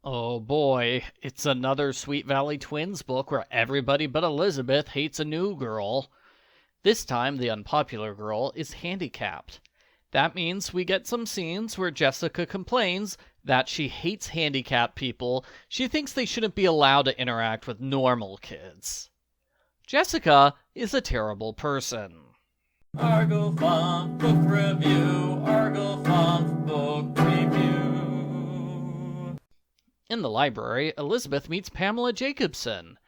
Oh boy, it's another Sweet Valley Twins book where everybody but Elizabeth hates a new girl. This time, the unpopular girl is handicapped. That means we get some scenes where Jessica complains that she hates handicapped people. She thinks they shouldn't be allowed to interact with normal kids. Jessica is a terrible person. Argo Funk Book Review, Argo Funk Book Review. In the library, Elizabeth meets Pamela Jacobson.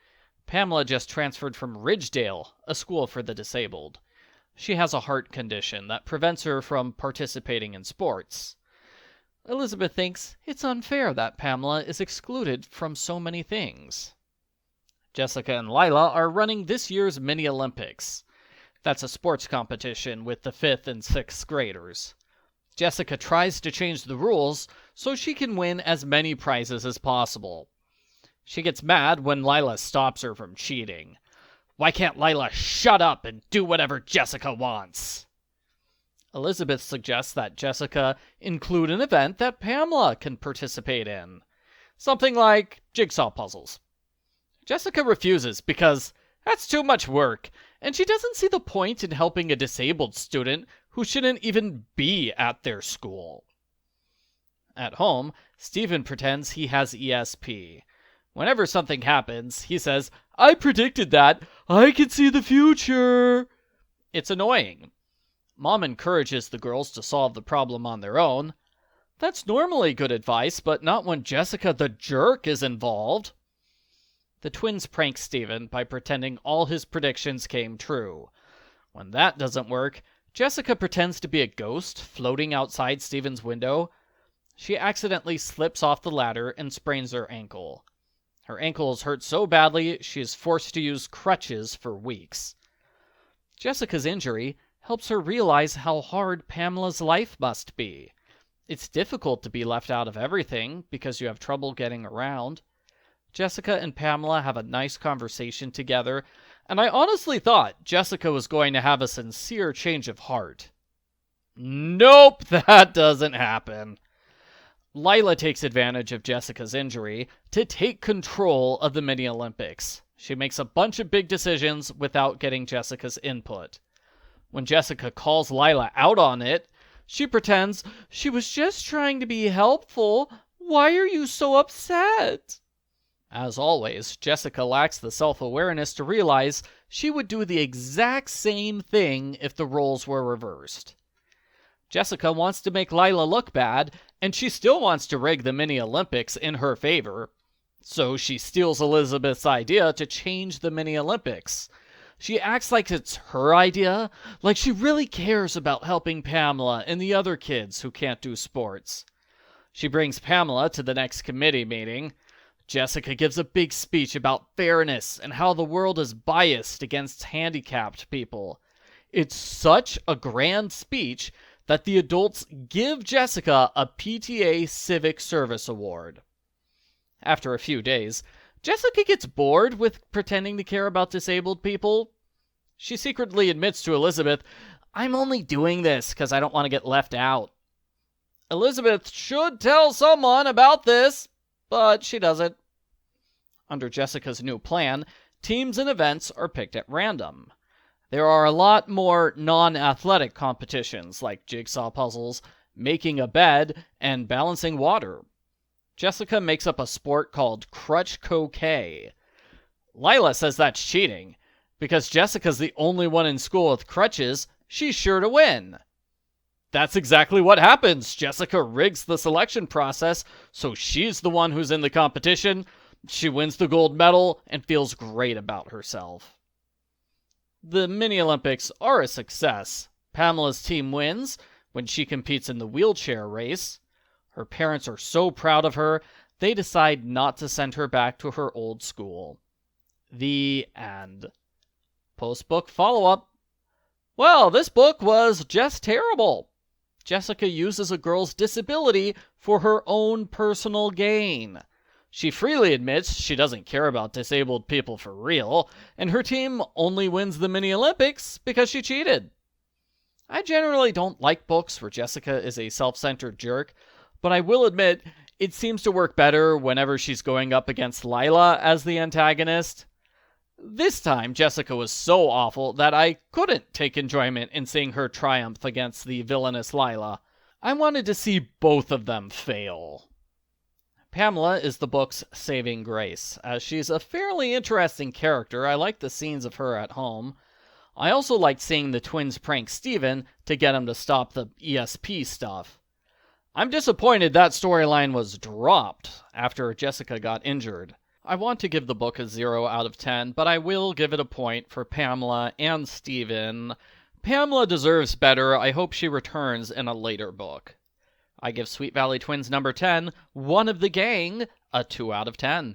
Pamela just transferred from Ridgedale, a school for the disabled. She has a heart condition that prevents her from participating in sports. Elizabeth thinks it's unfair that Pamela is excluded from so many things. Jessica and Lila are running this year's Mini Olympics. That's a sports competition with the 5th and 6th graders. Jessica tries to change the rules so she can win as many prizes as possible. She gets mad when Lila stops her from cheating. Why can't Lila shut up and do whatever Jessica wants? Elizabeth suggests that Jessica include an event that Pamela can participate in. Something like jigsaw puzzles. Jessica refuses because that's too much work, and she doesn't see the point in helping a disabled student who shouldn't even be at their school. At home, Stephen pretends he has ESP. Whenever something happens, he says, "I predicted that. I can see the future." It's annoying. Mom encourages the girls to solve the problem on their own. That's normally good advice, but not when Jessica the jerk is involved. The twins prank Stephen by pretending all his predictions came true. When that doesn't work, Jessica pretends to be a ghost floating outside Stephen's window. She accidentally slips off the ladder and sprains her ankle. Her ankle is hurt so badly she is forced to use crutches for weeks. Jessica's injury helps her realize how hard Pamela's life must be. It's difficult to be left out of everything because you have trouble getting around. Jessica and Pamela have a nice conversation together, and I honestly thought Jessica was going to have a sincere change of heart. Nope, that doesn't happen. Lila takes advantage of Jessica's injury to take control of the Mini Olympics. She makes a bunch of big decisions without getting Jessica's input. When Jessica calls Lila out on it, she pretends she was just trying to be helpful. Why are you so upset? As always, Jessica lacks the self-awareness to realize she would do the exact same thing if the roles were reversed. Jessica wants to make Lila look bad, and she still wants to rig the Mini Olympics in her favor. So she steals Elizabeth's idea to change the Mini Olympics. She acts like it's her idea, like she really cares about helping Pamela and the other kids who can't do sports. She brings Pamela to the next committee meeting. Jessica gives a big speech about fairness and how the world is biased against handicapped people. It's such a grand speech that the adults give Jessica a PTA Civic Service Award. After a few days, Jessica gets bored with pretending to care about disabled people. She secretly admits to Elizabeth, "I'm only doing this because I don't want to get left out." Elizabeth should tell someone about this, but she doesn't. Under Jessica's new plan, teams and events are picked at random. There are a lot more non-athletic competitions like jigsaw puzzles, making a bed, and balancing water. Jessica makes up a sport called crutch croquet. Lila says that's cheating. Because Jessica's the only one in school with crutches, she's sure to win. That's exactly what happens. Jessica rigs the selection process, so she's the one who's in the competition. She wins the gold medal and feels great about herself. The Mini Olympics are a success. Pamela's team wins when she competes in the wheelchair race. Her parents are so proud of her, they decide not to send her back to her old school. The end. Post-book follow-up. Well, this book was just terrible. Jessica uses a girl's disability for her own personal gain. She freely admits she doesn't care about disabled people for real, and her team only wins the Mini Olympics because she cheated. I generally don't like books where Jessica is a self-centered jerk, but I will admit It seems to work better whenever she's going up against Lila as the antagonist. This time, Jessica was so awful that I couldn't take enjoyment in seeing her triumph against the villainous Lila. I wanted to see both of them fail. Pamela is the book's saving grace, as she's a fairly interesting character. I like the scenes of her at home. I also liked seeing the twins prank Steven to get him to stop the ESP stuff. I'm disappointed that storyline was dropped after Jessica got injured. I want to give the book a 0 out of 10, but I will give it a point for Pamela and Steven. Pamela deserves better. I hope she returns in a later book. I give Sweet Valley Twins number 10, One of the Gang, a 2 out of 10.